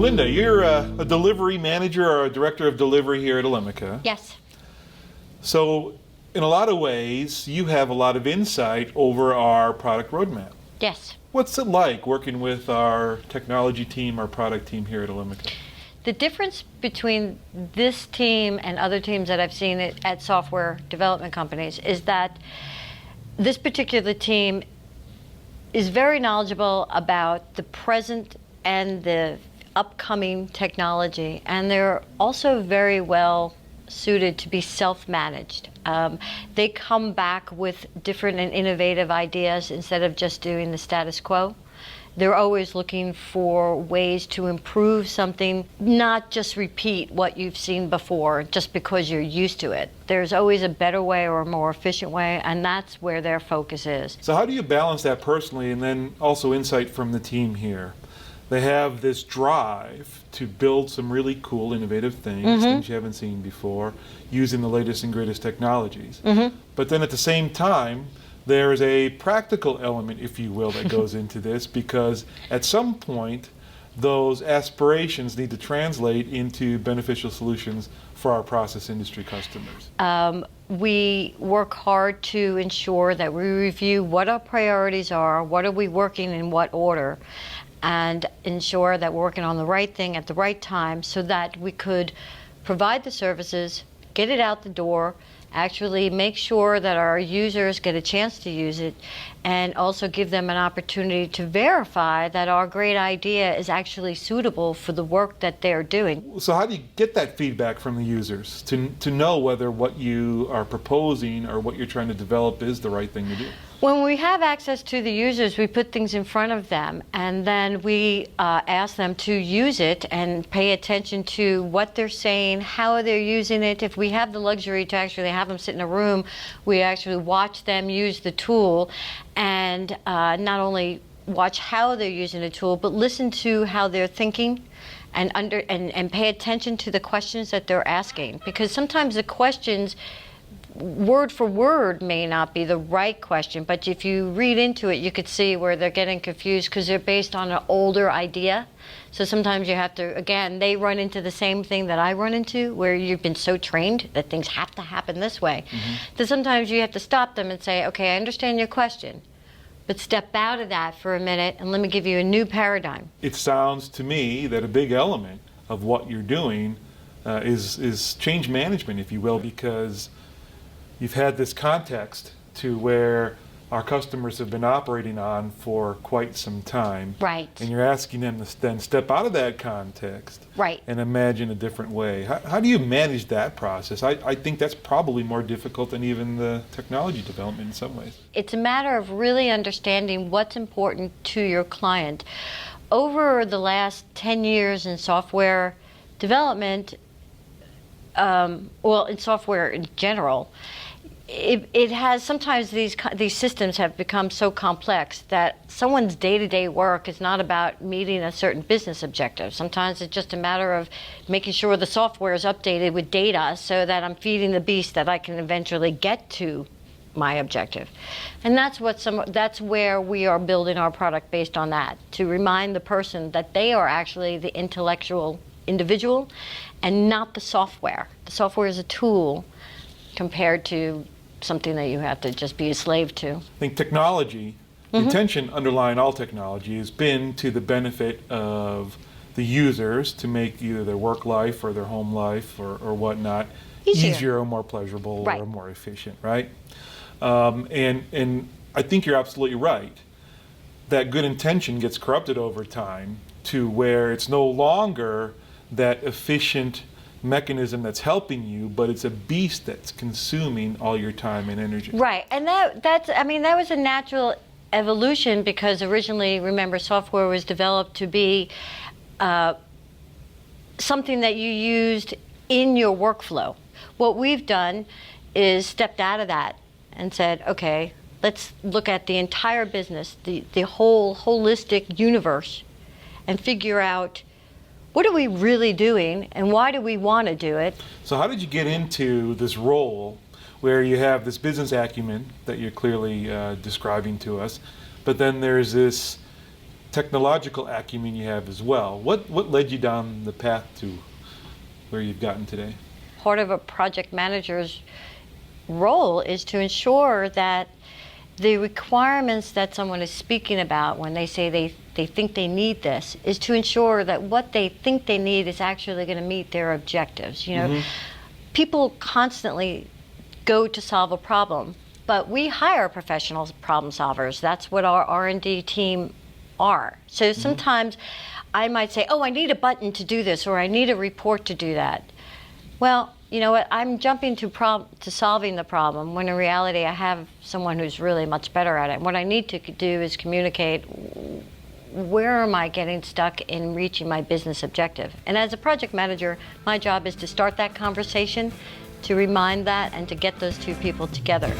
Linda, you're a delivery manager or a director of delivery here at Elemica. Yes. So in a lot of ways, you have a lot of insight over our product roadmap. Yes. What's it like working with our technology team, our product team here at Elemica? The difference between this team and other teams that I've seen at software development companies is that this particular team is very knowledgeable about the present and the upcoming technology, and they're also very well suited to be self-managed. They come back with different and innovative ideas instead of just doing the status quo. They're always looking for ways to improve something, not just repeat what you've seen before just because you're used to it. There's always a better way or a more efficient way, and that's where their focus is. So how do you balance that personally and then also insight from the team here? They have this drive to build some really cool, innovative things, things you haven't seen before, using the latest and greatest technologies. But then at the same time, there is a practical element, if you will, that goes into this, because at some point, those aspirations need to translate into beneficial solutions for our process industry customers. We work hard to ensure that we review what our priorities are, what are we working in what order, and ensure that we're working on the right thing at the right time so that we could provide the services, get it out the door, actually make sure that our users get a chance to use it, and also give them an opportunity to verify that our great idea is actually suitable for the work that they're doing. So how do you get that feedback from the users to know whether what you are proposing or what you're trying to develop is the right thing to do? When we have access to the users, we put things in front of them, and then we ask them to use it and pay attention to what they're saying, how they're using it. If we have the luxury to actually have them sit in a room, we actually watch them use the tool, and not only watch how they're using the tool, but listen to how they're thinking and pay attention to the questions that they're asking. Because sometimes the questions, word for word, may not be the right question, but if you read into it, you could see where they're getting confused because they're based on an older idea. So sometimes you have to, again, they run into the same thing that I run into, where you've been so trained that things have to happen this way. That sometimes you have to stop them and say, okay, I understand your question, but step out of that for a minute and let me give you a new paradigm. It sounds to me that a big element of what you're doing is change management, if you will, because you've had this context to where our customers have been operating on for quite some time. Right. And you're asking them to then step out of that context. Right. And imagine a different way. How do you manage that process? I think that's probably more difficult than even the technology development in some ways. It's a matter of really understanding what's important to your client. Over the last 10 years in software development, in software in general, it has sometimes these systems have become so complex that someone's day-to-day work is not about meeting a certain business objective. Sometimes it's just a matter of making sure the software is updated with data so that I'm feeding the beast that I can eventually get to my objective. And that's where we are building our product based on that, to remind the person that they are actually the intellectual individual and not the software. The software is a tool compared to something that you have to just be a slave to. I think technology, the intention underlying all technology has been to the benefit of the users to make either their work life or their home life or whatnot easier or more pleasurable or more efficient, right? And I think you're absolutely right. That good intention gets corrupted over time to where it's no longer that efficient mechanism that's helping you, but it's a beast that's consuming all your time and energy. Right, and that was a natural evolution because originally, remember, software was developed to be something that you used in your workflow. What we've done is stepped out of that and said, okay, let's look at the entire business, the whole holistic universe, and figure out what are we really doing and why do we want to do it. So how did you get into this role where you have this business acumen that you're clearly describing to us, but then there's this technological acumen you have as well. What led you down the path to where you've gotten today? Part of a project manager's role is to ensure that the requirements that someone is speaking about when they say they think they need this is to ensure that what they think they need is actually going to meet their objectives. You know, people constantly go to solve a problem, but we hire professional problem solvers. That's what our R&D team are. So sometimes I might say, oh, I need a button to do this, or I need a report to do that. Well, you know what, I'm jumping to solving the problem, when in reality I have someone who's really much better at it. What I need to do is communicate, where am I getting stuck in reaching my business objective? And as a project manager, my job is to start that conversation, to remind that, and to get those two people together.